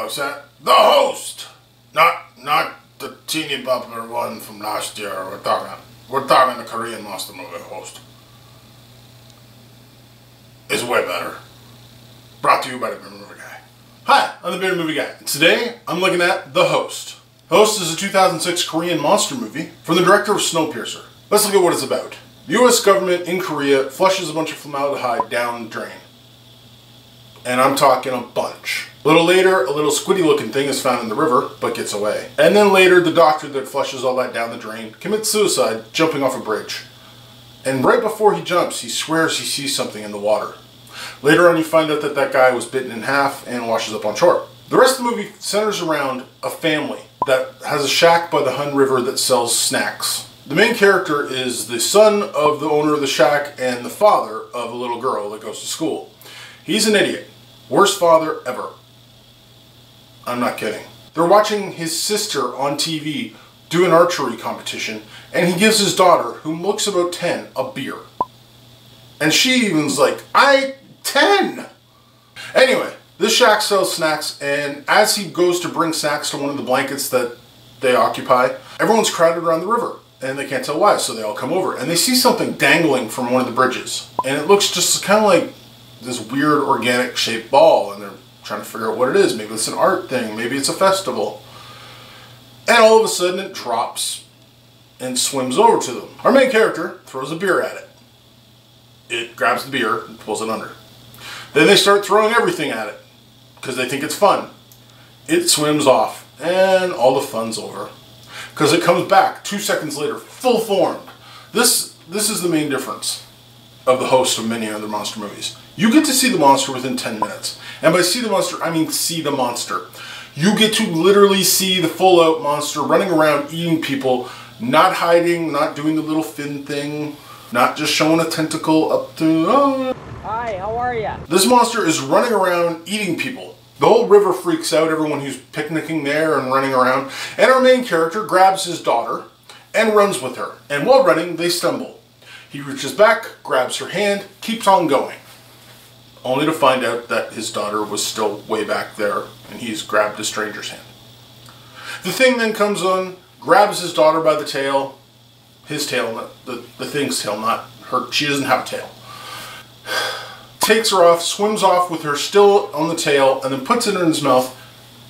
folks. The Host, not the teeny bopper one from last year. We're talking the Korean monster movie Host. It's way better. Brought to you by the Bearded Movie Guy. Hi, I'm the Bearded Movie Guy. Today I'm looking at The Host. Host is a 2006 Korean monster movie from the director of Snowpiercer. Let's look at what it's about. The US government in Korea flushes a bunch of formaldehyde down the drain. And I'm talking a bunch. A little later, a little squiddy looking thing is found in the river, but gets away. And then later, the doctor that flushes all that down the drain commits suicide jumping off a bridge. And right before he jumps, he swears he sees something in the water. Later on, you find out that that guy was bitten in half and washes up on shore. The rest of the movie centers around a family that has a shack by the Hun River that sells snacks. The main character is the son of the owner of the shack and the father of a little girl that goes to school. He's an idiot. Worst father ever. I'm not kidding. They're watching his sister on TV do an archery competition, and he gives his daughter, who looks about 10, a beer. And she even's like, 10! Anyway, this shack sells snacks, and as he goes to bring snacks to one of the blankets that they occupy, everyone's crowded around the river, and they can't tell why, so they all come over. And they see something dangling from one of the bridges, and it looks just kind of like this weird organic shaped ball, and they're trying to figure out what it is. Maybe it's an art thing, maybe it's a festival. And all of a sudden it drops and swims over to them. Our main character throws a beer at it. It grabs the beer and pulls it under. Then they start throwing everything at it because they think it's fun. It swims off and all the fun's over because it comes back 2 seconds later full formed. This is the main difference of The Host of many other monster movies. You get to see the monster within 10 minutes. And by see the monster, I mean see the monster. You get to literally see the full-out monster running around eating people, not hiding, not doing the little fin thing, not just showing a tentacle up to... Oh. Hi, how are ya? This monster is running around eating people. The whole river freaks out, everyone who's picnicking there and running around. And our main character grabs his daughter and runs with her. And while running, they stumble. He reaches back, grabs her hand, keeps on going. Only to find out that his daughter was still way back there, and he's grabbed a stranger's hand. The thing then comes on, grabs his daughter by the tail, his tail, the thing's tail, not her, she doesn't have a tail. Takes her off, swims off with her still on the tail, and then puts it in his mouth,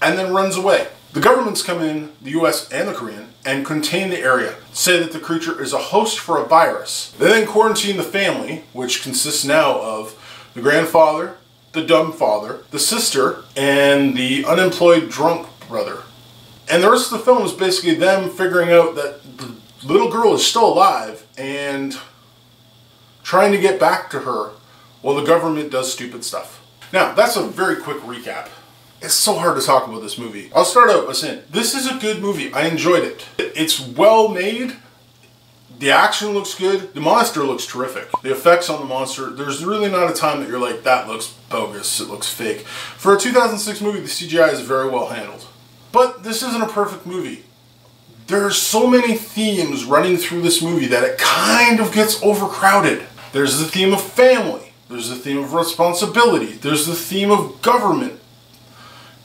and then runs away. The governments come in, the US and the Korean, and contain the area. Say that the creature is a host for a virus. They then quarantine the family, which consists now of the grandfather, the dumb father, the sister, and the unemployed drunk brother. And the rest of the film is basically them figuring out that the little girl is still alive and trying to get back to her while the government does stupid stuff. Now, that's a very quick recap. It's so hard to talk about this movie. I'll start out by saying, this is a good movie. I enjoyed it. It's well made. The action looks good. The monster looks terrific. The effects on the monster, there's really not a time that you're like, that looks bogus, it looks fake. For a 2006 movie, the CGI is very well handled. But this isn't a perfect movie. There's so many themes running through this movie that it kind of gets overcrowded. There's the theme of family. There's the theme of responsibility. There's the theme of government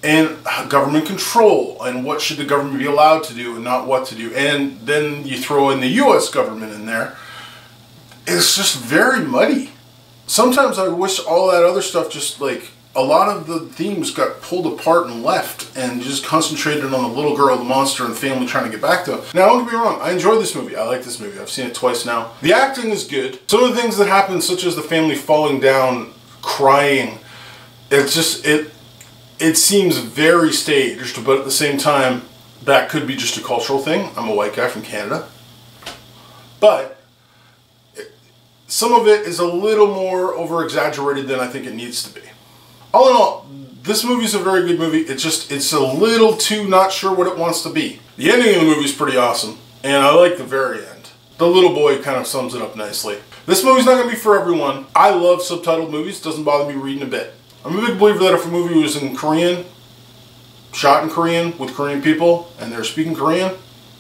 and government control, and what should the government be allowed to do and not what to do. And then you throw in the US government in there. It's just very muddy. Sometimes I wish all that other stuff just like, a lot of the themes got pulled apart and left and just concentrated on the little girl, the monster, and the family trying to get back to him. Now, don't get me wrong, I enjoyed this movie. I like this movie. I've seen it twice now. The acting is good. Some of the things that happen, such as the family falling down, crying, it's just, it seems very staged, but at the same time, that could be just a cultural thing. I'm a white guy from Canada. But some of it is a little more over-exaggerated than I think it needs to be. All in all, this movie's a very good movie. It's a little too not sure what it wants to be. The ending of the movie is pretty awesome, and I like the very end. The little boy kind of sums it up nicely. This movie's not going to be for everyone. I love subtitled movies. Doesn't bother me reading a bit. I'm a big believer that if a movie was in Korean, shot in Korean, with Korean people, and they're speaking Korean,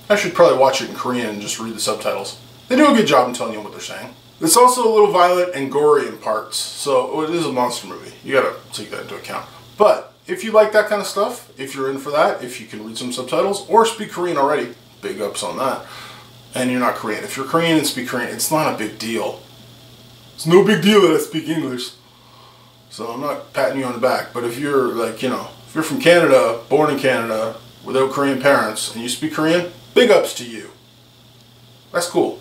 I should probably watch it in Korean and just read the subtitles. They do a good job in telling you what they're saying. It's also a little violent and gory in parts, so it is a monster movie. You gotta take that into account. But if you like that kind of stuff, if you're in for that, if you can read some subtitles or speak Korean already, big ups on that. And you're not Korean. If you're Korean and speak Korean, it's not a big deal. It's no big deal that I speak English. So I'm not patting you on the back. But if you're like, if you're from Canada, born in Canada, without Korean parents, and you speak Korean, big ups to you. That's cool.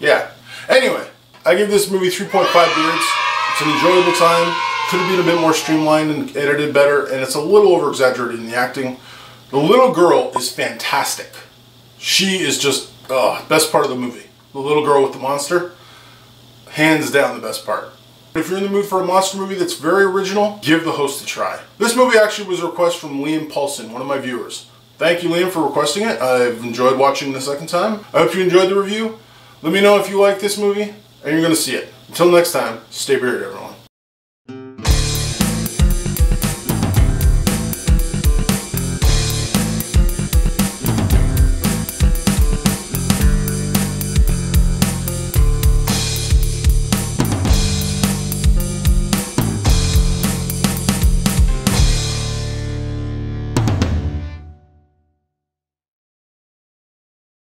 Yeah. Anyway, I give this movie 3.5 beards. It's an enjoyable time. Could have been a bit more streamlined and edited better, and it's a little over-exaggerated in the acting. The little girl is fantastic. She is just, best part of the movie. The little girl with the monster, hands down the best part. If you're in the mood for a monster movie that's very original, give The Host a try. This movie actually was a request from Liam Paulson, one of my viewers. Thank you, Liam, for requesting it. I've enjoyed watching the second time. I hope you enjoyed the review. Let me know if you like this movie and you're going to see it. Until next time, stay bearded, everyone.